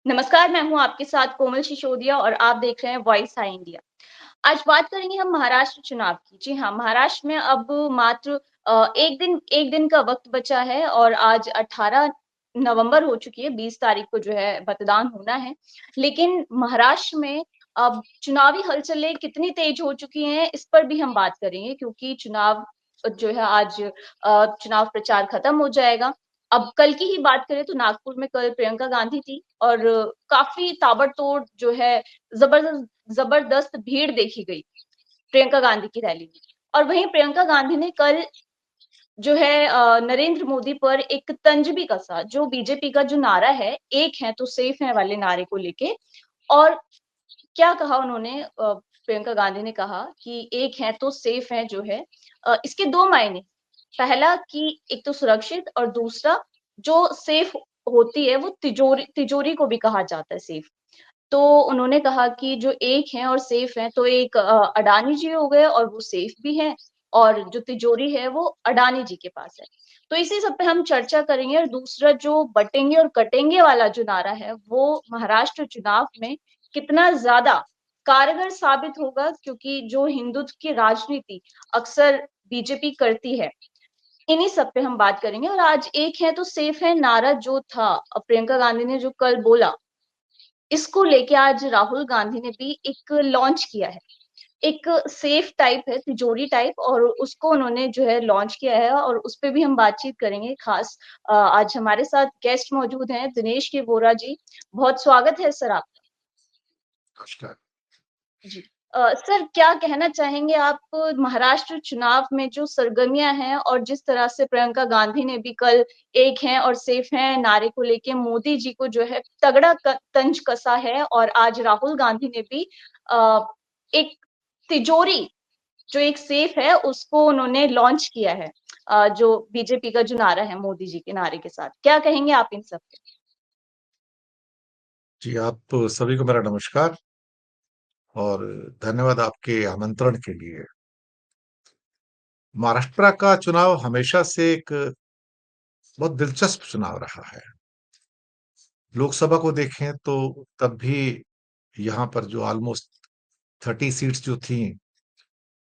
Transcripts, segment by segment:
नमस्कार, मैं हूँ आपके साथ कोमल सिसोदिया और आप देख रहे हैं वॉइस हाई इंडिया। आज बात करेंगे हम महाराष्ट्र चुनाव की। जी हाँ, महाराष्ट्र में अब मात्र 1 दिन का वक़्त बचा है और आज 18 नवंबर हो चुकी है, 20 तारीख को जो है मतदान होना है। लेकिन महाराष्ट्र में अब चुनावी हलचलें कितनी तेज़ हो चुकी हैं, इस पर भी हम बात करेंगे क्योंकि चुनाव जो है आज चुनाव प्रचार खत्म हो जाएगा। अब कल की ही बात करें तो नागपुर में कल प्रियंका गांधी थी और काफ़ी ताबड़तोड़ जो है ज़बरदस्त भीड़ देखी गई, प्रियंका गांधी की रैली में। और वहीं प्रियंका गांधी ने कल जो है नरेंद्र मोदी पर एक तंज भी कसा, जो बीजेपी का जो नारा है, "एक हैं तो सेफ हैं" वाले नारे को लेके। और क्या कहा उन्होंने प्रियंका गांधी ने कहा कि एक हैं तो सेफ हैं जो है इसके 2 मायने। पहला कि एक तो सुरक्षित और दूसरा जो सेफ होती है वो तिजोरी तिजोरी को भी कहा जाता है सेफ। तो उन्होंने कहा कि जो एक हैं और सेफ हैं, तो एक अडानी जी हो गए और वो सेफ भी हैं और जो तिजोरी है वो अडानी जी के पास है। तो इसी सब पे हम चर्चा करेंगे और दूसरा जो बँटेंगे और कटेंगे वाला जो नारा है, वो महाराष्ट्र चुनाव में कितना ज़्यादा कारगर साबित होगा क्योंकि जो हिंदुत्व की राजनीति अक्सर बीजेपी करती है। इन्हीं सब पे हम बात करेंगे और आज एक है तो सेफ है नारा जो था प्रियंका गांधी ने जो कल बोला इसको लेके आज राहुल गांधी ने भी एक लॉन्च किया है। एक सेफ टाइप है, तिजोरी टाइप और उसको उन्होंने जो है लॉन्च किया है और उसपे भी हम बातचीत करेंगे खास आज हमारे साथ गेस्ट मौजूद हैं दिनेश के वोरा जी। बहुत स्वागत है सर आपका। नमस्कार। जी। सर क्या कहना चाहेंगे आप महाराष्ट्र चुनाव में जो सरगर्मियाँ हैं और जिस तरह से प्रियंका गांधी ने भी कल एक हैं और सेफ हैं नारे को लेके मोदी जी को जो है तगड़ा तंज कसा है और आज राहुल गांधी ने भी एक तिजोरी जो एक सेफ है उसको उन्होंने लॉन्च किया है। जो बीजेपी का जो नारा है मोदी जी के नारे के साथ। क्या कहेंगे आप इन सब पे? जी, आप सभी को मेरा नमस्कार और धन्यवाद आपके आमंत्रण के लिए। महाराष्ट्र का चुनाव हमेशा से एक बहुत दिलचस्प चुनाव रहा है। लोकसभा को देखें तो तब भी यहाँ पर जो ऑलमोस्ट 30 सीट्स जो थीं,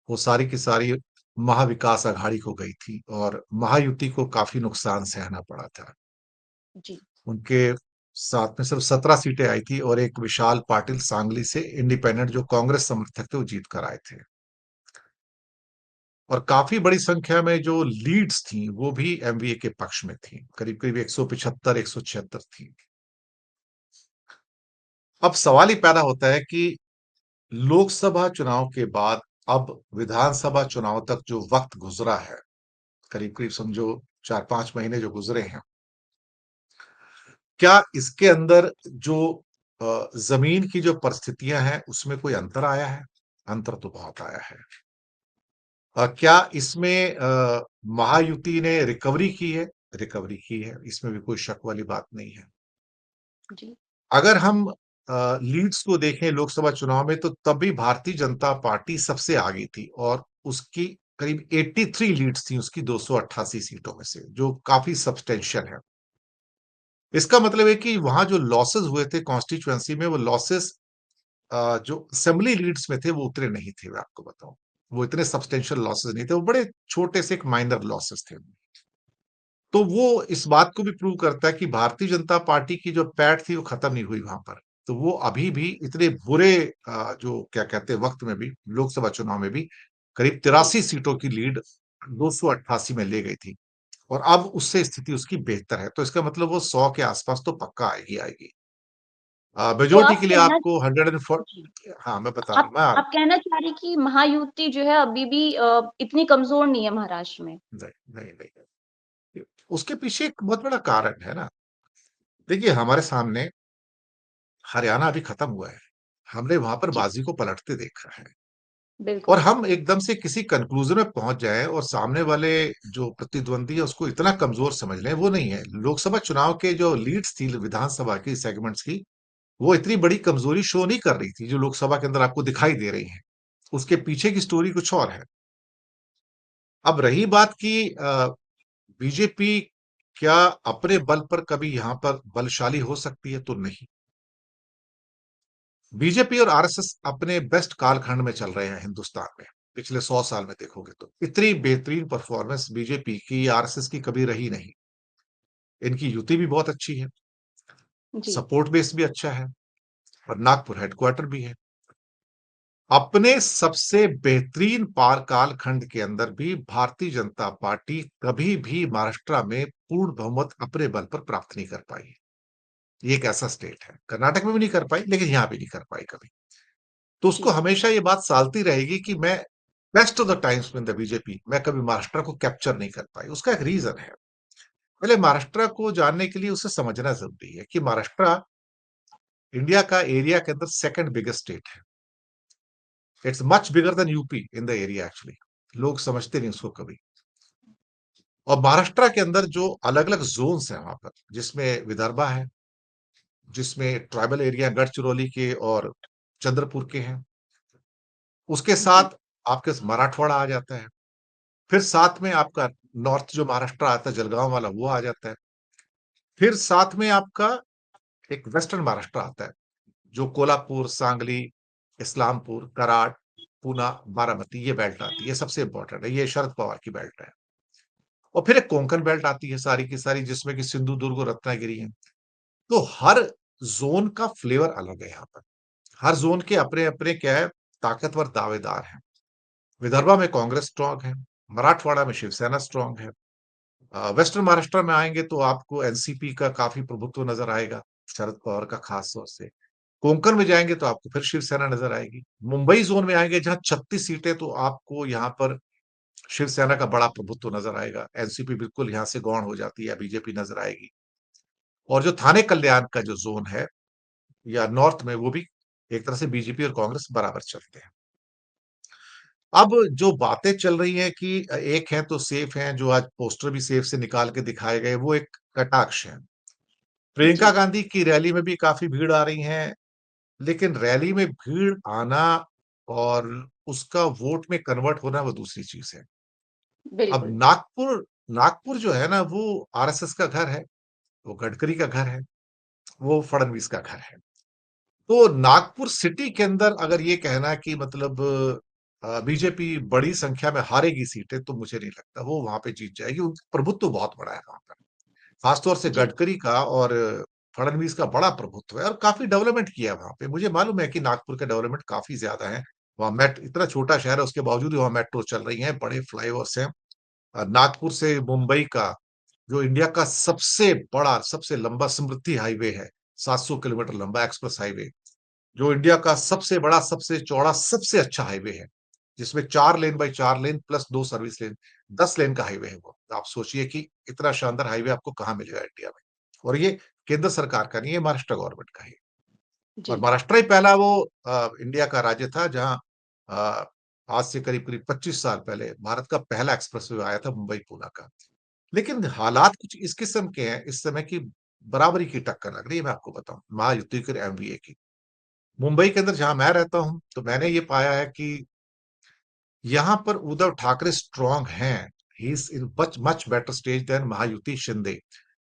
वो सारी की सारी महाविकास आघाड़ी को गई थी और महायुति को काफ़ी नुकसान सहना पड़ा था। जी। उनके साथ में सिर्फ 17 सीटें आई थी और एक विशाल पाटिल सांगली से इंडिपेंडेंट जो कांग्रेस समर्थक थे वो जीत कर आए थे। और काफी बड़ी संख्या में जो लीड्स थी वो भी एमवीए के पक्ष में थी, करीब करीब 175 176 थी। अब सवाल ही पैदा होता है कि लोकसभा चुनाव के बाद अब विधानसभा चुनाव तक जो वक्त गुजरा है, करीब करीब समझो 4-5 महीने जो गुजरे हैं, क्या इसके अंदर जो जमीन की जो परिस्थितियां हैं उसमें कोई अंतर आया है? अंतर तो बहुत आया है। क्या इसमें महायुति ने रिकवरी की है? रिकवरी की है, इसमें भी कोई शक वाली बात नहीं है। जी। अगर हम लीड्स को देखें लोकसभा चुनाव में तो तब भी भारतीय जनता पार्टी सबसे आगे थी और उसकी करीब 83 लीड्स थी उसकी 288 सीटों में से, जो काफी सब्सटेंशियल है। इसका मतलब है कि वहां जो लॉसेस हुए थे कॉन्स्टिट्यूएंसी में, वो लॉसेस जो असेंबली लीड्स में थे वो उतने नहीं थे, मैं आपको बताऊं। वो इतने सब्सटेंशियल लॉसेस नहीं थे, वो बड़े छोटे से एक माइनर लॉसेस थे। तो वो इस बात को भी प्रूव करता है कि भारतीय जनता पार्टी की जो पैठ थी वो खत्म नहीं हुई वहां पर। तो वो अभी भी इतने बुरे जो क्या कहते हैं वक्त में भी लोकसभा चुनाव में भी करीब जी। 83 सीटों की लीड 288 में ले गई थी और अब उससे स्थिति उसकी बेहतर है। तो इसका मतलब वो 100 के आसपास तो पक्का आएगी आएगी। तो मेजोरिटी आप के लिए कहना आपको 104। जी। हाँ, मैं बता रहा आप हूँ। मैं आप कहना चाह रही कि महायुति जो है अभी भी इतनी कमज़ोर नहीं है महाराष्ट्र में? नहीं, नहीं, नहीं। उसके पीछे एक बहुत बड़ा कारण है ना। देखिए, हमारे सामने हरियाणा अभी खत्म हुआ है। हमने वहाँ पर जी, बाजी को पलटते देखा है और बिल्कुल। हम एकदम से किसी कंक्लूजन में पहुँच जाएँ और सामने वाले जो प्रतिद्वंदी है उसको इतना कमज़ोर समझ लें, वो नहीं है। लोकसभा चुनाव के जो लीड्स थी विधानसभा की सेगमेंट्स की, वो इतनी बड़ी कमज़ोरी शो नहीं कर रही थी, जो लोकसभा के अंदर आपको दिखाई दे रही हैं। उसके पीछे की स्टोरी कुछ और है। अब रही बात कि बीजेपी क्या अपने बल पर कभी यहाँ पर बलशाली हो सकती है? तो नहीं। बीजेपी और आरएसएस अपने बेस्ट कालखंड में चल रहे हैं हिंदुस्तान में। पिछले 100 साल में देखोगे तो। इतनी बेहतरीन परफॉर्मेंस बीजेपी की, आरएसएस की कभी रही नहीं। इनकी युति भी बहुत अच्छी है, जी, सपोर्ट बेस भी अच्छा है और नागपुर हेडक्वार्टर भी है। अपने सबसे बेहतरीन पार कालखंड के अंदर भी भारतीय जनता पार्टी कभी भी महाराष्ट्र में पूर्ण बहुमत अपने बल पर प्राप्त नहीं कर पाई। ये एक ऐसा स्टेट है। कर्नाटक में भी नहीं कर पाई, लेकिन यहां भी नहीं कर पाई कभी। तो उसको जी, हमेशा ये बात सालती रहेगी कि मैं बेस्ट ऑफ द टाइम्स में द बीजेपी, मैं कभी महाराष्ट्र को कैप्चर नहीं कर पाई। उसका एक रीजन है। पहले महाराष्ट्र को जानने के लिए उसे समझना जरूरी है कि महाराष्ट्र इंडिया का एरिया के अंदर सेकंड बिगेस्ट स्टेट है। It's much bigger than UP in the area actually. लोग समझते नहीं उसको कभी। और महाराष्ट्र के अंदर जो अलग अलग जोन्स हैं वहां पर, जिसमें विदर्भा है, जिसमें ट्राइबल एरिया गढ़चिरौली के और चंद्रपुर के हैं, उसके जी, साथ आपके मराठवाड़ा आ जाता है। फिर साथ में आपका नॉर्थ जो महाराष्ट्र आता है, जलगांव वाला, वो आ जाता है। फिर साथ में आपका एक वेस्टर्न महाराष्ट्र आता है, जो कोल्हापुर, सांगली, इस्लामपुर, कराड, पूना, बारामती, ये बेल्ट आती है। ये सबसे इंपॉर्टेंट है। ये शरद पवार की बेल्ट है। और फिर एक कोंकण बेल्ट आती है सारी की सारी, जिसमें कि सिंधु दुर्ग और रत्नागिरी है। तो हर जोन का फ्लेवर अलग है यहाँ पर। हर जोन के अपने अपने क्या है, ताकतवर दावेदार हैं। विदर्भा में कांग्रेस स्ट्रांग है, मराठवाड़ा में शिवसेना स्ट्रांग है। वेस्टर्न महाराष्ट्र में आएंगे तो आपको एनसीपी का काफी प्रभुत्व नजर आएगा, शरद पवार का खास तौर से। कोंकण में जाएंगे तो आपको फिर शिवसेना नजर आएगी। मुंबई जोन में आएंगे जहां 36 सीटें, तो आपको यहाँ पर शिवसेना का बड़ा प्रभुत्व नजर आएगा। एनसीपी बिल्कुल यहाँ से गौण हो जाती है, बीजेपी नजर आएगी। और जो थाने कल्याण का जो जोन है या नॉर्थ में, वो भी एक तरह से बीजेपी और कांग्रेस बराबर चलते हैं। अब जो बातें चल रही हैं कि एक है तो सेफ हैं, जो आज पोस्टर भी सेफ से निकाल के दिखाए गए, वो एक कटाक्ष है। प्रियंका जी, गांधी की रैली में भी काफी भीड़ आ रही है, लेकिन रैली में भीड़ आना और उसका वोट में कन्वर्ट होना वो दूसरी चीज है। अब बिल्कुल। नागपुर, नागपुर जो है ना, वो आरएसएस का घर है, वो गडकरी का घर है, वो फडणवीस का घर है। तो नागपुर सिटी के अंदर अगर ये कहना कि मतलब बीजेपी बड़ी संख्या में हारेगी सीटें, तो मुझे नहीं लगता वो वहां पे जीत जाएगी। उनका प्रभुत्व तो बहुत बड़ा है वहां पर। खासतौर से जी, गडकरी का और फडणवीस का बड़ा प्रभुत्व है, और काफी डेवलपमेंट किया है वहां पे। मुझे मालूम है कि नागपुर का डेवलपमेंट काफी ज्यादा है। वहां इतना छोटा शहर है, उसके बावजूद वहां मेट्रो चल रही है, बड़े फ्लाईओवर्स हैं। नागपुर से मुंबई का जो इंडिया का सबसे बड़ा, सबसे लंबा समृद्धि हाईवे है, 700 किलोमीटर लंबा एक्सप्रेस हाईवे, जो इंडिया का सबसे बड़ा, सबसे चौड़ा, सबसे अच्छा हाईवे है, जिसमें 4 lane by 4 lane plus 2 service lane, 10 lane का हाईवे है वो। आप सोचिए कि इतना शानदार हाईवे आपको कहाँ मिलेगा इंडिया में। और ये केंद्र सरकार का नहीं है, महाराष्ट्र गवर्नमेंट का ही। और जी, महाराष्ट्र ही पहला वो इंडिया का राज्य था जहां अ, आज से करीब करीब 25 साल पहले भारत का पहला एक्सप्रेसवे आया था, मुंबई पुणे का। लेकिन हालात कुछ इस किस्म के हैं इस समय की, बराबरी की टक्कर लग रही है। मैं आपको बताऊं, महायुति और एमवीए की। मुंबई के अंदर जहां मैं रहता हूं, तो मैंने ये पाया है कि यहां पर उद्धव ठाकरे स्ट्रांग हैं। He is in much much better stage than Mahayuti Shinde.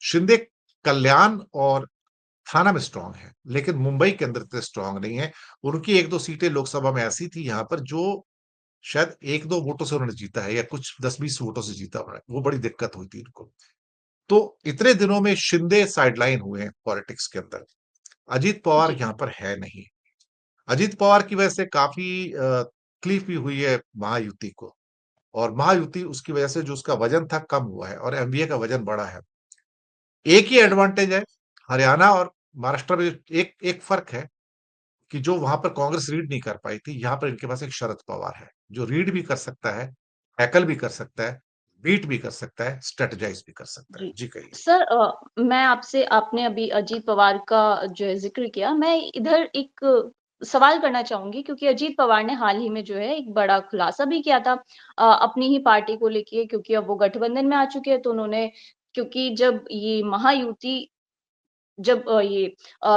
Shinde Kalyan और थाना में स्ट्रांग है, लेकिन मुंबई के अंदर इतने स्ट्रांग नहीं है। उनकी एक दो सीटें लोकसभा में ऐसी थी यहाँ पर, जो शायद एक दो वोटों से उन्होंने जीता है, या कुछ 10-20 वोटों से जीता हुआ है। वो बड़ी दिक्कत हुई थी उनको। तो इतने दिनों में शिंदे साइडलाइन हुए हैं पॉलिटिक्स के अंदर। अजीत पवार जी, यहाँ पर है नहीं। अजीत पवार की वजह से काफी तकलीफ भी हुई है महायुति को। और महायुति उसकी वजह से जो उसका वजन था कम हुआ है, और एमवीए का वजन बढ़ा है। एक ही एडवांटेज है, हरियाणा और महाराष्ट्र में एक एक फर्क है कि जो वहां पर कांग्रेस रीड नहीं कर पाई थी, यहाँ पर इनके पास एक शरद पवार है, जो रीड भी कर सकता है, टैकल भी कर सकता है, बीट भी कर सकता है, स्ट्रेटेजाइज भी कर सकता है। जी। जी कहिए। सर मैं आपसे आपने अभी अजीत पवार का जो है ज़िक्र किया, मैं इधर एक सवाल करना चाहूँगी क्योंकि अजीत पवार ने हाल ही में जो है एक बड़ा खुलासा भी किया था अपनी ही पार्टी को लेके क्योंकि अब वो गठबंधन में आ चुके हैं, तो उन्होंने क्योंकि जब ये महायुति जब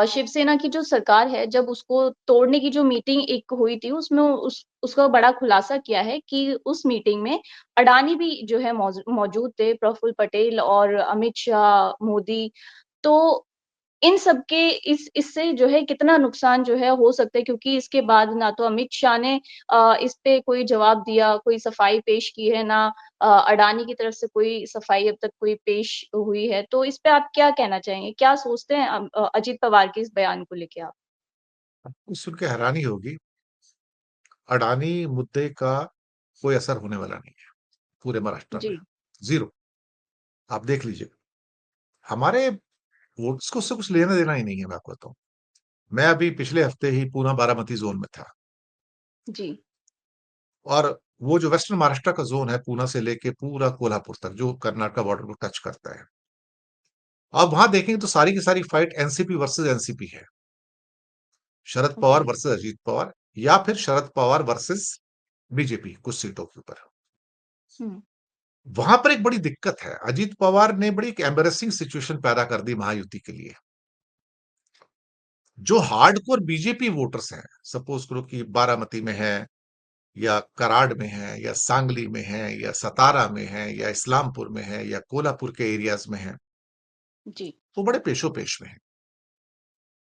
शिवसेना की जो सरकार है, जब उसको तोड़ने की जो मीटिंग एक हुई थी, उसमें उसका बड़ा खुलासा किया है कि उस मीटिंग में अडानी भी जो है मौजूद थे, प्रफुल्ल पटेल और अमित शाह, मोदी। तो इन सब के इस इससे जो है कितना नुकसान जो है हो सकता है, क्योंकि इसके बाद ना तो अमित शाह ने इस पे कोई जवाब दिया, कोई सफाई पेश की है, ना अडानी की तरफ से कोई सफाई अब तक कोई पेश हुई है। तो इस पे आप क्या कहना चाहेंगे? क्या सोचते हैं अजित पवार के इस बयान को लेके आप? आपको सुन के हैरानी होगी, अडानी मुद्दे का कोई असर होने वाला नहीं है, पूरे महाराष्ट्र में, जी, 0। आप देख लीजिए। हमारे वोट्स को उससे कुछ लेना-देना ही नहीं है, मैं आपको बताऊँ। मैं अभी पिछले हफ्ते ही पूना बारामती ज़ोन में था जी, और वो जो वेस्टर्न महाराष्ट्र का ज़ोन है, पूना से लेके पूरा कोल्हापुर तक, जो कर्नाटक बॉर्डर को टच करता है। आप वहाँ देखेंगे तो सारी की सारी फाइट एनसीपी वर्सेस एनसीपी है। शरद पवार ओके। वर्सेस अजीत पवार या फिर शरद पवार वर्सेस बीजेपी कुछ सीटों के ऊपर। हुँ, वहां पर एक बड़ी दिक्कत है। अजीत पवार ने बड़ी एक एम्बैरेसिंग सिचुएशन पैदा कर दी महायुति के लिए। जो हार्डकोर बीजेपी वोटर्स हैं, सपोज करो कि बारामती में है या कराड़ में है या सांगली में है या सतारा में है या इस्लामपुर में है या कोल्हापुर के एरियाज में है, जी, वो बड़े पेशो पेश में है।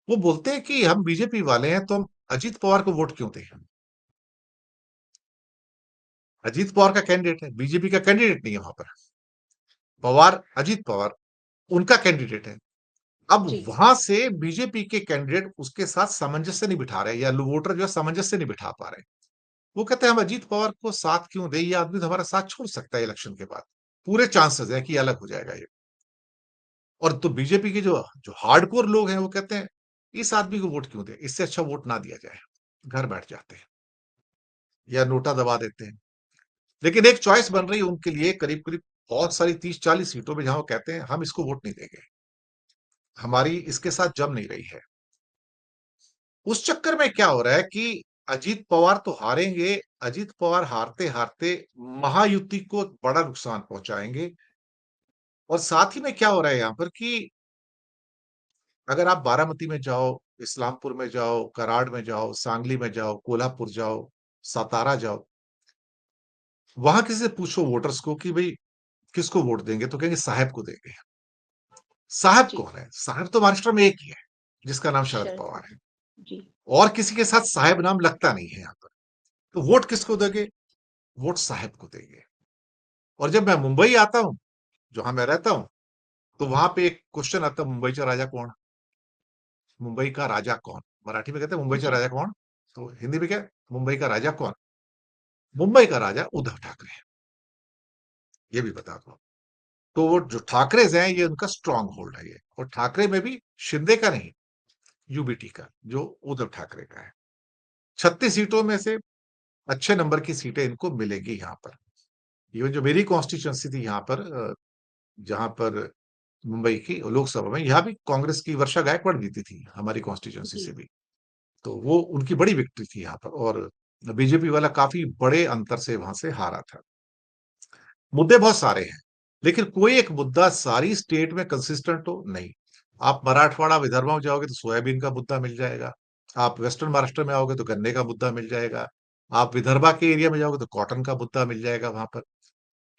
वो बोलते हैं कि हम बीजेपी वाले हैं तो हम अजीत पवार को वोट क्यों दें। अजीत पवार का कैंडिडेट है, बीजेपी का कैंडिडेट नहीं है वहां पर। पवार, अजीत पवार उनका कैंडिडेट है। अब जी, वहां से बीजेपी के कैंडिडेट उसके साथ सामंजस्य नहीं बिठा रहे, या वोटर जो है सामंजस्य नहीं बिठा पा रहे। वो कहते हैं हम अजीत पवार को साथ क्यों दें, ये आदमी तो हमारा साथ छोड़ सकता है इलेक्शन के बाद। पूरे चांसेस है कि अलग हो जाएगा ये। और तो बीजेपी के जो जो हार्डकोर लोग हैं वो कहते हैं इस आदमी को वोट क्यों दे, इससे अच्छा वोट ना दिया जाए, घर बैठ जाते हैं या नोटा दबा देते हैं। लेकिन एक चॉइस बन रही है उनके लिए करीब करीब बहुत सारी 30-40 सीटों में, जहां वो कहते हैं हम इसको वोट नहीं देंगे, हमारी इसके साथ जम नहीं रही है। उस चक्कर में क्या हो रहा है कि अजीत पवार तो हारेंगे, अजीत पवार हारते-हारते महायुति को बड़ा नुकसान पहुँचाएँगे। और साथ ही में क्या हो रहा है यहाँ पर कि अगर आप बारामती में जाओ, इस्लामपुर में जाओ, कराड़ में जाओ, सांगली में जाओ, कोल्हापुर जाओ, सातारा जाओ, वहाँ किसी से पूछो वोटर्स को कि भई किसको वोट देंगे? तो कहेंगे साहब को देंगे। साहब जी, कौन है? साहब तो महाराष्ट्र में एक ही है, जिसका नाम शरद शरद पवार है। पवार। जी, और किसी के साथ साहब नाम लगता नहीं है यहाँ पर। तो वोट किसको दोगे? वोट साहब को देंगे। और जब मैं मुंबई आता हूँ, जहाँ मैं रहता हूँ, तो वहाँ पे एक क्वेश्चन आता है, मुंबईचा राजा कौन? मुंबई का राजा कौन? मराठी में कहते हैं मुंबईचा जी, राजा कौन? तो हिंदी में क्या है? मुंबई का राजा कौन? मुंबई का राजा उद्धव ठाकरे है, ये भी बता दो। तो वो जो ठाकरेज़ हैं, ये उनका स्ट्रॉन्ग होल्ड है ये। और ठाकरे में भी शिंदे का नहीं, यूबीटी का, जो उद्धव ठाकरे का है। 36 सीटों में से अच्छे नंबर की सीटें इनको मिलेंगी यहाँ पर। इवन जो मेरी कॉन्स्टिट्यूएंसी थी यहाँ पर, जहाँ पर मुंबई की लोकसभा में, यहाँ भी कांग्रेस की वर्षा गायकवाड़ जीती थी, हमारी कॉन्स्टिट्यूएंसी जी, से भी। तो वो उनकी बड़ी विक्ट्री थी यहाँ पर, और बीजेपी वाला काफ़ी बड़े अंतर से वहाँ से हारा था। मुद्दे बहुत सारे हैं, लेकिन कोई एक मुद्दा सारी स्टेट में कंसिस्टेंट हो, नहीं। आप मराठवाड़ा, विदर्भ में जाओगे तो सोयाबीन का मुद्दा मिल जाएगा। आप वेस्टर्न महाराष्ट्र में आओगे तो गन्ने का मुद्दा मिल जाएगा। आप विदर्भा के एरिया में जाओगे तो कॉटन का मुद्दा मिल जाएगा वहाँ पर।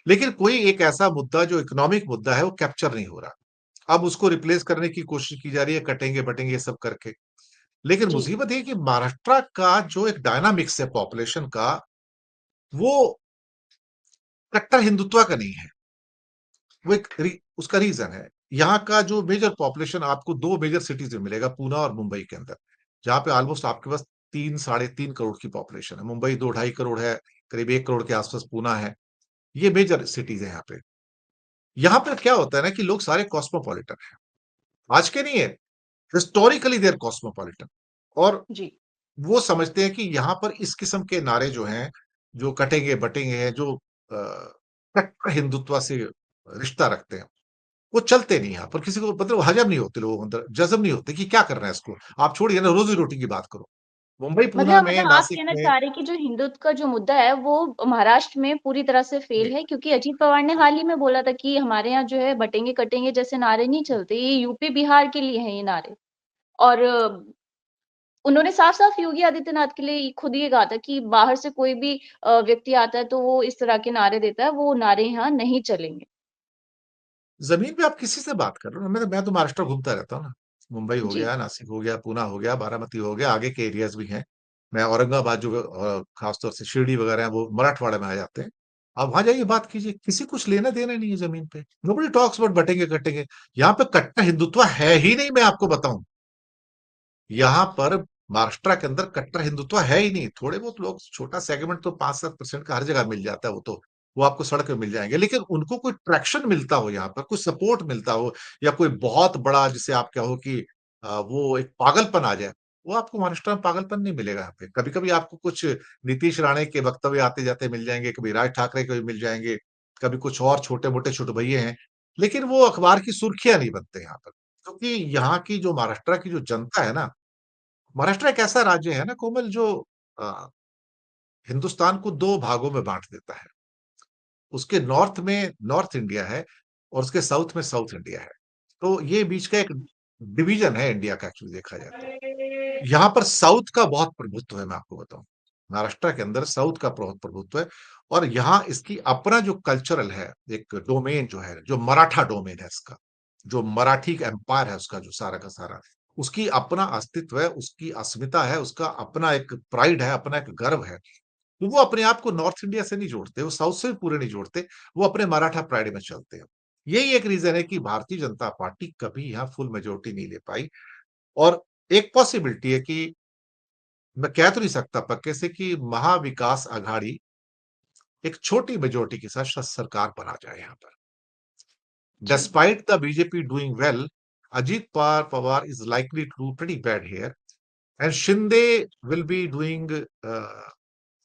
लेकिन कोई एक ऐसा मुद्दा जो इकोनॉमिक मुद्दा है, वो कैप्चर नहीं हो रहा। अब उसको रिप्लेस करने की कोशिश की जा रही है, कटेंगे-बटेंगे ये सब करके। लेकिन जी, मुसीबत ये है कि महाराष्ट्र का जो एक डायनामिक्स है पॉपुलेशन का, वो कट्टर हिंदुत्व का नहीं है। वो एक उसका रीजन है। यहाँ का जो मेजर पॉपुलेशन आपको 2 मेजर सिटीज में मिलेगा, पूना और मुंबई के अंदर, जहाँ पे ऑलमोस्ट आपके पास 3 साढ़े 3 करोड़ की पॉपुलेशन है। मुंबई 2 ढाई करोड़ है, करीब 1 करोड़ के आसपास पूना है। ये मेजर सिटीज है यहाँ पे। यहाँ पे क्या होता है ना कि लोग सारे कॉस्मोपॉलिटन हैं। आज के नहीं है, हिस्टोरिकली दे आर कॉस्मोपॉलिटन। और जी, वो समझते हैं कि यहाँ पर इस किस्म के नारे जो हैं, जो कटेंगे-बटेंगे हैं, जो कट्टर हिंदुत्व से रिश्ता रखते हैं, वो चलते नहीं यहाँ पर। किसी को मतलब हजम नहीं होते, लोगों के अंदर जज़्ब नहीं होते कि क्या करना है इसको। आप छोड़िए ना, जी। रोज़ी-रोटी की बात करो। मुंबई, पूना मतलब में, मतलब आप नासिक कहना में चाह रहे हैं कि जो हिंदुत्व का जो मुद्दा है, वो महाराष्ट्र में पूरी तरह से जी, फेल है, क्योंकि अजीत पवार ने हाल ही में बोला था कि हमारे यहाँ जो है बटेंगे-कटेंगे जैसे नारे नहीं चलते, ये यूपी, बिहार के लिए हैं ये नारे। और उन्होंने साफ-साफ योगी आदित्यनाथ के लिए खुद ये कहा था कि बाहर से कोई भी व्यक्ति आता है, तो वो इस तरह के नारे देता है, वो नारे यहाँ नहीं चलेंगे। ज़मीन पे आप किसी से बात कर लो ना, मैं तो महाराष्ट्र घूमता रहता हूँ ना। मुंबई हो जी, गया, नासिक हो गया, पूना हो गया, बारामती हो गया, आगे के एरियाज़ भी हैं। मैं औरंगाबाद जो खास तौर से शिरडी वगैरह है, वो मराठवाड़ा में आ जाते हैं। आप वहाँ जाइए, बात कीजिए, किसी कुछ लेना-देना नहीं है ज़मीन पे। नोबडी टॉक्स अबाउट बटेंगे-कटेंगे। यहाँ पे कट्टा हिंदुत्व है ही नहीं, मैं आपको बताऊँ। यहाँ पर महाराष्ट्र के अंदर कट्टर हिंदुत्व है ही नहीं। थोड़े बहुत लोग, छोटा सेगमेंट तो 5-7% का हर जगह मिल जाता है वो तो। वो आपको सड़क पे मिल जाएँगे। लेकिन उनको कोई ट्रैक्शन मिलता हो यहाँ पर, कुछ सपोर्ट मिलता हो या कोई बहुत बड़ा जिसे आप कहो कि वो एक पागलपन आ जाए, वो आपको महाराष्ट्र में पागलपन नहीं मिलेगा यहाँ पे। कभी-कभी आपको कुछ नीतीश राणे के वक्तव्य आते-जाते मिल जाएँगे, कभी राज ठाकरे के भी मिल जाएँगे, कभी कुछ और छोटे-मोटे चुटभइये हैं। लेकिन वो अखबार की सुर्खियाँ नहीं बनते यहाँ पर। क्योंकि यहाँ की जो महाराष्ट्र की जो जनता है ना, महाराष्ट्र एक ऐसा राज्य है ना कोमल, जो अ, हिंदुस्तान को 2 भागों में बाँट देता है। उसके नॉर्थ में नॉर्थ इंडिया है और उसके साउथ में साउथ इंडिया है। तो ये बीच का एक डिवीज़न है इंडिया का, एक्चुअली देखा जाए तो। यहाँ पर साउथ का बहुत प्रभुत्व है, मैं आपको बताऊँ। महाराष्ट्र के अंदर साउथ का बहुत प्रभुत्व है और यहाँ इसकी अपना जो कल्चरल है, एक डोमेन जो है, जो मराठा डोमेन है इसका, जो मराठी एम्पायर है उसका जो सारा का सारा, उसकी अपना अस्तित्व है, उसकी अस्मिता है, उसका अपना एक प्राइड है, अपना एक गर्व है। तो वो अपने आप को नॉर्थ इंडिया से नहीं जोड़ते, वो साउथ से भी पूरे नहीं जोड़ते, वो अपने मराठा प्राइड में चलते हैं। यही एक रीज़न है कि भारतीय जनता पार्टी कभी यहाँ फुल मेजॉरिटी नहीं ले पाई और एक पॉसिबिलिटी है कि मैं कह तो नहीं सकता पक्के से कि महाविकास आघाड़ी एक छोटी मेजॉरिटी के साथ सरकार बना जाए यहाँ पर। जी। Despite the BJP doing well, Ajit Pawar is likely to do pretty bad here, and Shinde will be doing uh,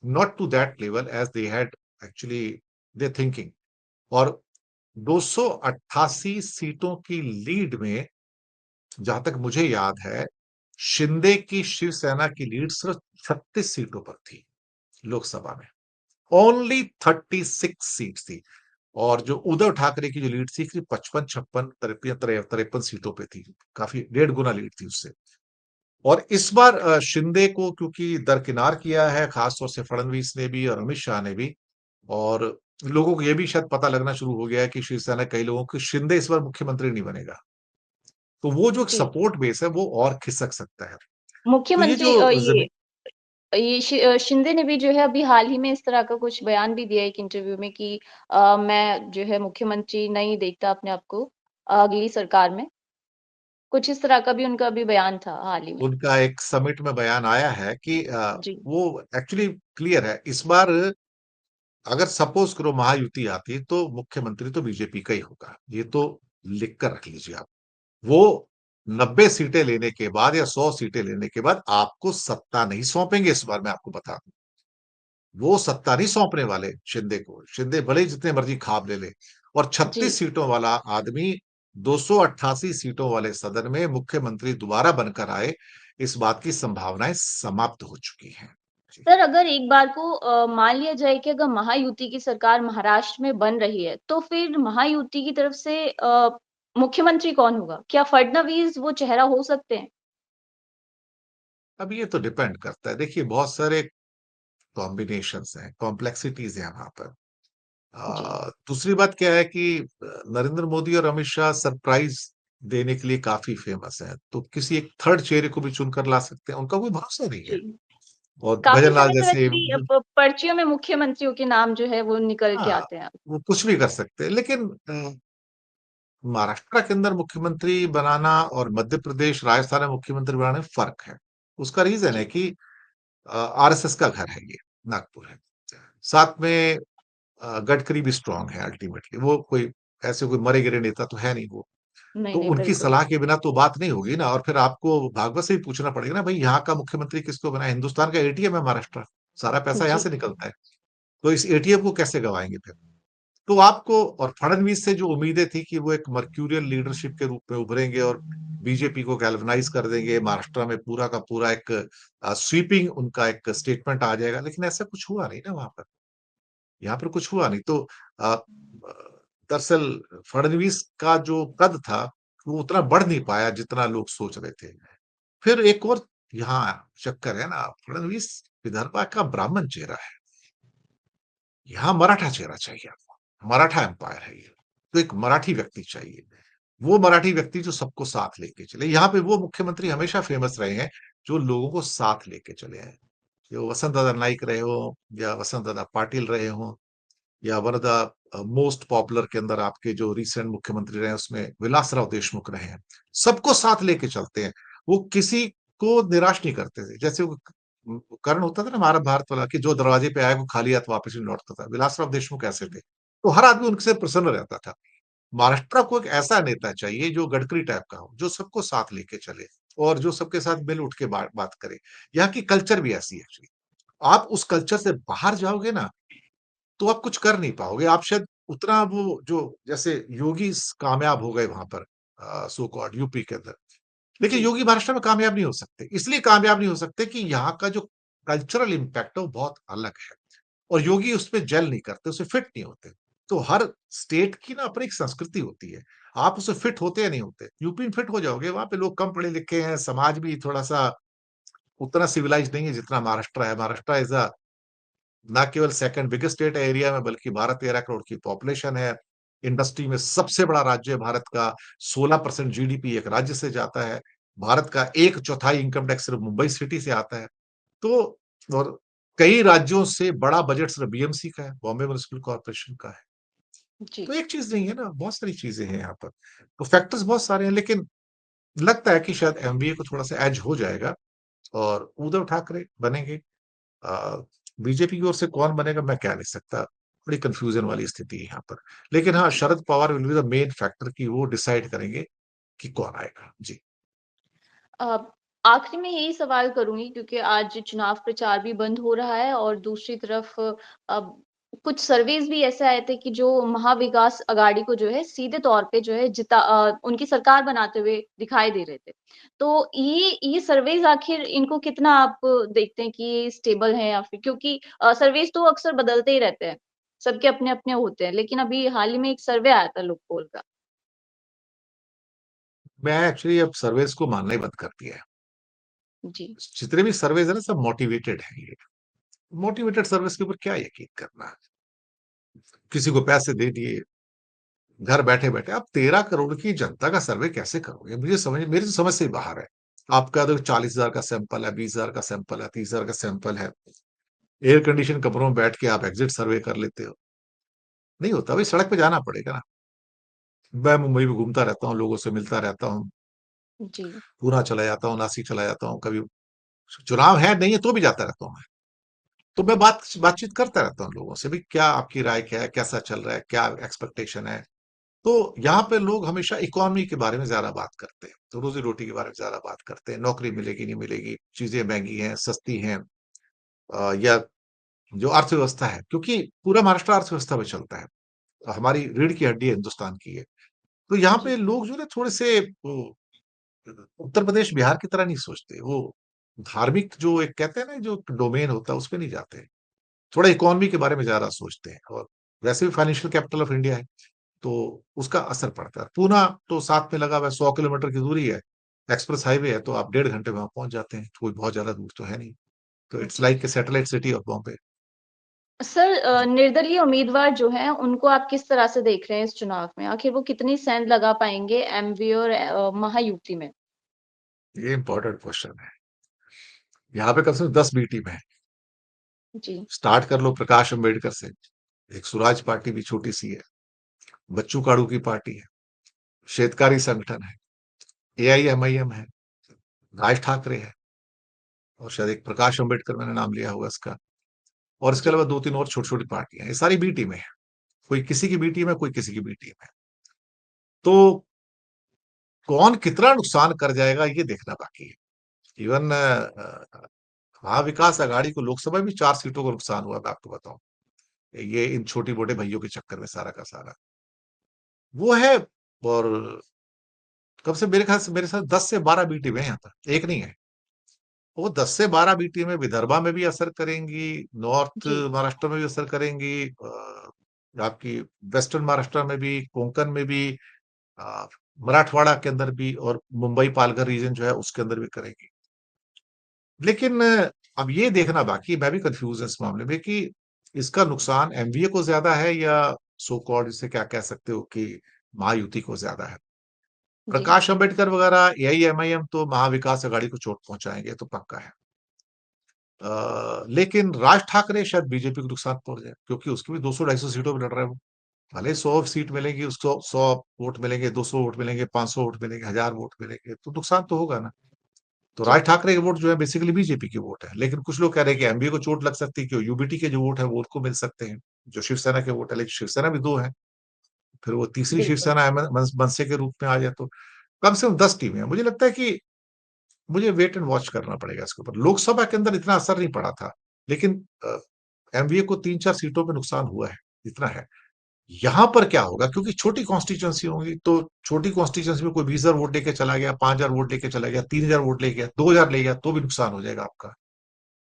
not to that level as they had actually they're thinking. और 288 सीटों की लीड में, जहां तक मुझे याद है, शिंदे की शिवसेना की लीड सिर्फ 36 सीटों पर थी लोकसभा में। ओनली 36 सीट थी। और जो उद्धव ठाकरे की जो लीड थी, करीब 55-56 53 सीटों पे थी। काफी डेढ़ गुना लीड थी उससे। और इस बार शिंदे को क्योंकि दरकिनार किया है, खासतौर से फडणवीस ने भी और अमित शाह ने भी, और लोगों को ये भी शायद पता लगना शुरू हो गया है कि शिवसेना कई लोगों को शिंदे इस बार मुख्यमंत्री नहीं बनेगा। तो वो जो एक जी। सपोर्ट बेस है वो और खिसक सकता है। तो ये मुख्यमंत्री जो जमी शिंदे ने भी जो है अभी हाल ही में इस तरह का कुछ बयान भी दिया है एक इंटरव्यू में कि मैं जो है मुख्यमंत्री नहीं देखता अपने आप को अगली सरकार में। कुछ इस तरह का भी उनका अभी बयान था हाल ही में। उनका एक समिट में बयान आया है कि जी, वो एक्चुअली क्लियर है। इस बार अगर सपोज करो महायुति आती तो मुख्यमंत्री तो बीजेपी का ही होगा। ये तो लिख कर रख लीजिए आप। वो 90 सीटें लेने के बाद या 100 सीटें लेने के बाद आपको सत्ता नहीं सौंपेंगे इस बार, मैं आपको बता दूं। वो सत्ता नहीं सौंपने वाले शिंदे को। शिंदे भले ही जितने मर्जी खाब ले ले। और जी। 36 सीटों वाला आदमी 288 सीटों वाले सदन में मुख्यमंत्री दोबारा बनकर आए, इस बात की संभावनाएं समाप्त हो चुकी हैं। जी। सर अगर एक बार को मान लिया जाए कि अगर महायुति की सरकार महाराष्ट्र में बन रही है, तो फिर महायुति की तरफ से मुख्यमंत्री कौन होगा? क्या फडणवीस वो चेहरा हो सकते हैं? अब ये तो डिपेंड करता है। देखिए, बहुत सारे कॉम्बिनेशंस हैं, कॉम्प्लेक्सिटीज हैं वहां पर। जी, दूसरी बात क्या है कि नरेंद्र मोदी और अमित शाह सरप्राइज देने के लिए काफी फेमस है, तो किसी एक थर्ड चेहरे को भी चुनकर ला सकते हैं, उनका कोई भरोसा नहीं है। जी। और काफ़ी भजन लाल समय से जैसे वैसे भी पर्चियों में मुख्यमंत्रियों के नाम जो है वो निकल के हाँ, आते हैं। वो कुछ भी कर सकते हैं, लेकिन महाराष्ट्र के अंदर मुख्यमंत्री बनाना और मध्य प्रदेश, राजस्थान में मुख्यमंत्री बनाने में फर्क है। उसका रीजन है जी, कि आरएसएस का घर है ये, नागपुर है। साथ में गडकरी भी स्ट्रांग है अल्टीमेटली, वो कोई ऐसे कोई मरे-गिरे नेता तो है नहीं वो। नहीं, तो नहीं, उनकी बिल्कुल। सलाह के बिना तो बात नहीं होगी ना, और फिर आपको भागवत से ही पूछना पड़ेगा ना, भई यहाँ का मुख्यमंत्री किसको बनाएँ? हिंदुस्तान का एटीएम है महाराष्ट्र, सारा पैसा यहाँ जी, से निकलता है। तो इस एटीएम को कैसे गँवाएँगे फिर? तो आपको और फडणवीस से जो उम्मीदें थी कि वो एक मर्क्यूरियल लीडरशिप के रूप में उभरेंगे और बीजेपी को गैल्वेनाइज़ कर देंगे, महाराष्ट्र में पूरा का पूरा एक स्वीपिंग उनका एक स्टेटमेंट आ जाएगा, लेकिन ऐसा कुछ हुआ नहीं ना वहाँ पर। यहाँ पर कुछ हुआ नहीं। तो दरअसल फडणवीस का जो कद था, वो उतना बढ़ नहीं पाया जितना लोग सोच रहे थे। फिर एक और यहाँ चक्कर है ना, फडणवीस विदर्भ का ब्राह्मण चेहरा है। यहाँ मराठा चेहरा चाहिए आपको। मराठा एम्पायर है ये। तो एक मराठी व्यक्ति चाहिए। वो मराठी व्यक्ति जो सबको साथ लेके चले। यहाँ पे वो मुख्यमंत्री हमेशा फेमस रहे हैं, जो लोगों को साथ लेके चले हैं। जो वसंत दादा नाइक रहे हों या वसंत दादा पाटिल रहे हों या one of the most popular के अंदर आपके जो रिसेंट मुख्यमंत्री रहे हैं उसमें विलासराव देशमुख रहे हैं। सबको साथ लेके चलते हैं। वो किसी को निराश नहीं करते थे। जैसे वो कर्ण होता था ना महाभारत भारत वाला कि जो दरवाजे पे आए वो खाली हाथ वापस नहीं लौटता था। विलासराव देशमुख ऐसे थे। तो हर आदमी उनसे प्रसन्न रहता था। महाराष्ट्र को एक ऐसा नेता चाहिए जो गडकरी टाइप का हो, जो सबको साथ लेके चले और जो सबके साथ मिल उठ के बात करे। यहाँ की कल्चर भी ऐसी है एक्चुअली। आप उस कल्चर से बाहर जाओगे ना, तो आप कुछ कर नहीं पाओगे। आप शायद उतना वो जो जैसे योगी कामयाब हो गए वहां पर सो कॉल्ड यूपी के अंदर, लेकिन जी, योगी महाराष्ट्र में कामयाब नहीं हो सकते। इसलिए कामयाब नहीं हो सकते कि यहाँ का जो कल्चरल इम्पैक्ट है वो बहुत अलग है और योगी उसपे जेल नहीं करते, उससे फिट नहीं होते। तो हर स्टेट की ना अपनी एक संस्कृति होती है। आप उससे फिट होते या नहीं होते। यूपी में फिट हो जाओगे, वहां पे लोग कम पढ़े लिखे हैं, समाज भी थोड़ा सा उतना सिविलाइज नहीं है जितना महाराष्ट्र है। महाराष्ट्र इज अ ना केवल सेकंड बिगेस्ट स्टेट है एरिया में, बल्कि 12-13 करोड़ की पॉपुलेशन है। इंडस्ट्री में सबसे बड़ा राज्य है भारत का। 16% जीडीपी एक राज्य से जाता है। भारत का एक चौथाई इनकम टैक्स सिर्फ मुंबई सिटी से आता है। तो और कई राज्यों से बड़ा बजट सिर्फ बीएमसी का है, बॉम्बे म्युनिसिपल कॉर्पोरेशन का है। जी। तो एक चीज नहीं है ना, बहुत सारी चीजें हैं यहाँ पर। तो फैक्टर्स बहुत सारे हैं, लेकिन लगता है कि शायद एमवीए को थोड़ा सा एज हो जाएगा और उद्धव ठाकरे बनेंगे। बीजेपी की ओर से कौन बनेगा मैं कह नहीं सकता। बड़ी कंफ्यूजन वाली स्थिति है यहाँ पर। लेकिन हाँ, जी। Sharad Pawar will be the main factor कि वो डिसाइड करेंगे कि कौन आएगा। जी। अ, आखिरी में यही सवाल करूँगी क्योंकि आज चुनाव प्रचार भी बंद हो रहा है और दूसरी तरफ कुछ सर्वेज़ भी ऐसे आए थे कि जो महाविकास अघाड़ी को जो है सीधे तौर पे जो है उनकी सरकार बनाते हुए दिखाई दे रहे थे। तो ये सर्वेज़ आखिर इनको कितना आप देखते हैं कि ये स्टेबल है या फिर क्योंकि सर्वेज़ तो अक्सर बदलते ही रहते हैं। सबके अपने-अपने होते हैं। लेकिन अभी हाल ही में एक सर्वे आया था लोग पोल का। मैं एक्चुअली अब सर्वेस को मानना ही बंद कर दिया है। जी, जितने भी सर्वेज है ना सब मोटिवेटेड है ये। मोटिवेटेड सर्विस के ऊपर क्या यकीन करना। किसी को पैसे दे दिए, घर बैठे बैठे। आप 13 करोड़ की जनता का सर्वे कैसे करोगे? मुझे समझ मेरी तो समझ से ही बाहर है। आप कह दो 40,000 का सैंपल है, 20,000 का सैंपल है, 30,000 का सैंपल है। एयर कंडीशन कमरों में बैठ के आप एग्जिट सर्वे कर लेते हो। नहीं होता भाई, सड़क पे जाना पड़ेगा ना। मैं मुंबई में घूमता रहता हूँ, लोगों से मिलता रहता हूँ, जी। पूना चला जाता हूँ, नासिक चला जाता हूँ। कभी चुनाव है नहीं है तो भी जाता रहता हूँ मैं। तो मैं बातचीत करता रहता हूँ लोगों से भी, क्या आपकी राय क्या है, कैसा चल रहा है, क्या एक्सपेक्टेशन है। तो यहाँ पे लोग हमेशा इकोनॉमी के बारे में ज्यादा बात करते हैं, तो रोजी रोटी के बारे में ज्यादा बात करते हैं। नौकरी मिलेगी नहीं मिलेगी, चीजें महंगी हैं सस्ती हैं, या जो अर्थव्यवस्था है, क्योंकि पूरा महाराष्ट्र अर्थव्यवस्था में चलता है। हमारी रीढ़ की हड्डी है हिंदुस्तान की है। तो यहाँ पे जी, लोग जो है थोड़े से उत्तर प्रदेश बिहार की तरह नहीं सोचते। वो धार्मिक जो एक कहते हैं ना जो डोमेन होता है उस पे नहीं जाते। थोड़ा इकोनॉमी के बारे में ज्यादा सोचते हैं। और वैसे भी फाइनेंशियल कैपिटल ऑफ इंडिया है, तो उसका असर पड़ता है। पूना तो साथ में लगा हुआ है, 100 किलोमीटर की दूरी है। एक्सप्रेस हाईवे है, तो आप 1.5 घंटे में वहां पहुंच जाते हैं। कोई बहुत ज्यादा दूर तो है नहीं। तो इट्स जी। Like a satellite city of Bombay. Sir जी। निर्दलीय उम्मीदवार जो हैं, उनको आप किस तरह से देख रहे हैं इस चुनाव में? आखिर वो कितनी सेंध लगा पाएँगे एमवी और महायुति में? ये इंपॉर्टेंट क्वेश्चन है। यहाँ पे कम से कम 10 बी टीम है। जी, स्टार्ट कर लो प्रकाश अम्बेडकर से। एक स्वराज पार्टी भी छोटी सी है। बच्चू काड़ू की पार्टी है। शेतकारी संगठन है। एआईएमआईएम है। राज ठाकरे है। और शायद एक प्रकाश अम्बेडकर मैंने नाम लिया होगा इसका। और इसके जी, अलावा 2-3 और छोटी छोटी पार्टियां, ये सारी बी टीमें हैं। कोई किसी की बी टीम है, कोई किसी की बी टीम है। तो कौन कितना नुकसान कर जाएगा ये देखना बाकी है। इवन महाविकास आघाड़ी को लोकसभा में 4 सीटों का नुकसान हुआ, मैं आपको बताऊं। ये इन छोटी मोटे भैयों के चक्कर में सारा का सारा वो है। और कब से मेरे ख्याल से मेरे साथ 10 से 12 बी टीमें हैं यहाँ पर, एक नहीं है। वो 10 से 12 बी टीमें विदर्भा में भी असर करेंगी, नॉर्थ जी, महाराष्ट्र में भी असर करेंगी, आपकी वेस्टर्न महाराष्ट्र में भी, कोंकण में भी, अ, मराठवाड़ा के अंदर भी, और मुंबई पालघर रीजन जो है उसके अंदर भी करेंगी। लेकिन अब ये देखना बाकी, मैं भी कंफ्यूज है इस मामले में कि इसका नुकसान एमवीए को ज्यादा है या सो कॉल्ड इसे क्या कह सकते हो कि महायुति को ज्यादा है। जी, प्रकाश अम्बेडकर वगैरह, एआईएमआईएम तो महाविकास अघाड़ी को चोट पहुँचाएँगे, ये तो पक्का है। लेकिन राज ठाकरे शायद बीजेपी को नुकसान पहुँच जाए, क्योंकि उसकी भी 200-250 सीटों पे लड़ रहा है वो। भले 100 सीट मिलेंगी, उसको 100 वोट मिलेंगे, 200 वोट मिलेंगे, 500 वोट मिलेंगे, 1000 वोट मिलेंगे, तो नुकसान तो होगा ना। तो जी, राज ठाकरे के वोट जो है बेसिकली बीजेपी के वोट है। लेकिन कुछ लोग कह रहे हैं कि एमवीए को चोट लग सकती है, क्यों? यूबीटी के जो वोट है वो उनको मिल सकते हैं, जो शिवसेना के वोट है, लेकिन शिवसेना भी 2 है। फिर वो तीसरी बिल्कुल। शिवसेना मनसे के रूप में आ जाए तो कम से कम 10 टीमें हैं। मुझे लगता है कि मुझे वेट एंड वॉच करना पड़ेगा इसके ऊपर। लोकसभा के अंदर इतना असर नहीं पड़ा था, लेकिन एमवीए को 3-4 सीटों पे नुकसान हुआ है, इतना है। यहाँ पर क्या होगा, क्योंकि छोटी कॉन्स्टिट्यूएंसी होंगी, तो छोटी कॉन्स्टिट्यूएंसी में कोई 20,000 वोट लेके चला गया, 5,000 वोट लेके चला गया, 3,000 वोट ले गया, 2,000 ले गया, तो भी नुकसान हो जाएगा आपका।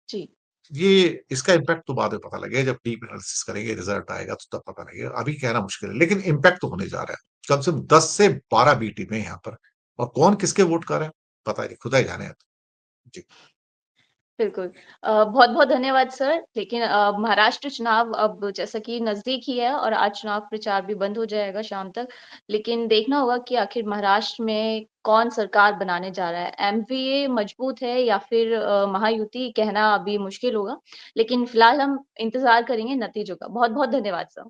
जी, ये इसका इम्पैक्ट तो बाद में पता लगेगा, जब डीप एनालिसिस करेंगे, रिजल्ट आएगा तो तब पता लगेगा। अभी कहना मुश्किल है, लेकिन इम्पैक्ट तो होने जा रहा है। कम से कम 10 से 12 बी टीमें हैं यहाँ पर, और कौन किसके वोट कर रहा है, पता नहीं, खुदा ही जाने। जी। बिल्कुल। बहुत-बहुत धन्यवाद सर। लेकिन महाराष्ट्र चुनाव अब जैसा कि नज़दीक ही है और आज चुनाव प्रचार भी बंद हो जाएगा शाम तक। लेकिन देखना होगा कि आखिर महाराष्ट्र में कौन सरकार बनाने जा रहा है। एमवीए मजबूत है या फिर महायुति कहना अभी मुश्किल होगा। लेकिन फिलहाल हम इंतज़ार करेंगे नतीजों का। बहुत-बहुत धन्यवाद सर।